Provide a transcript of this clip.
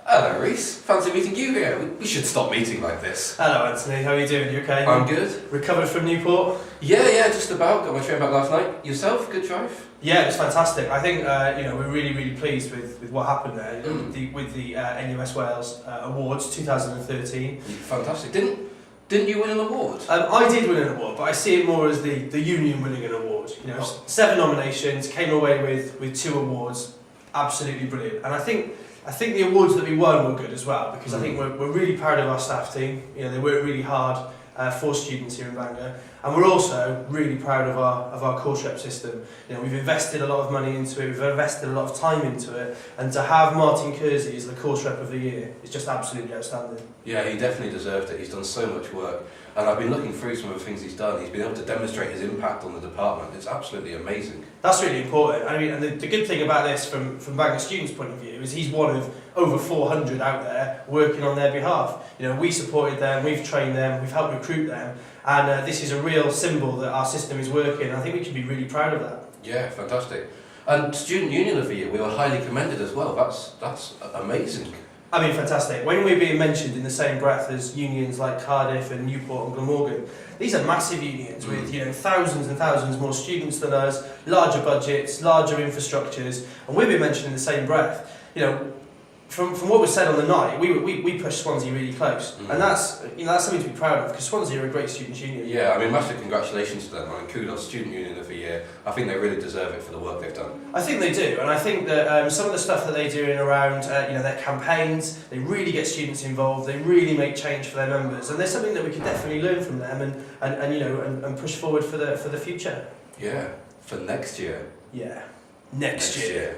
Hello, Reese. Fancy meeting you here. We should stop meeting like this. Hello, Anthony. How are you doing? You okay? I'm good. Recovered from Newport? Yeah, just about. Got my train back last night. Yourself? Good drive? Yeah, it was fantastic. I think we're really pleased with what happened there with the NUS Wales Awards 2013. Fantastic. Didn't you win an award? I did win an award, but I see it more as the union winning an award. 7 nominations, came away with 2 awards. Absolutely brilliant. And I think the awards that we won were good as well, because I think we're really proud of our staff team. They work really hard for students here in Bangor, and we're also really proud of our course rep system. We've invested a lot of money into it, we've invested a lot of time into it, and to have Martin Kersey as the course rep of the year is just absolutely outstanding. Yeah, he definitely deserved it. He's done so much work, and I've been looking through some of the things he's done. He's been able to demonstrate his impact on the department. It's absolutely amazing. That's really important. I mean, and the good thing about this from Bangor students' point of view is he's one of over 400 out there working on their behalf. We supported them, we've trained them, we've helped recruit them, and this is a real symbol that our system is working. I think we can be really proud of that. Yeah, fantastic. And Student Union of the Year, we were highly commended as well. That's amazing. I mean, fantastic. When we're being mentioned in the same breath as unions like Cardiff and Newport and Glamorgan, these are massive unions with thousands and thousands more students than us, larger budgets, larger infrastructures, and we're being mentioned in the same breath. From what was said on the night, we pushed Swansea really close, and that's something to be proud of, because Swansea are a great students' union. Yeah, I mean, massive congratulations to them. I mean, kudos, Student Union of the Year. I think they really deserve it for the work they've done. I think they do, and I think that some of the stuff that they do in around their campaigns, they really get students involved. They really make change for their members, and there's something that we can definitely learn from them and push forward for the future. Yeah, for next year. Yeah, next year.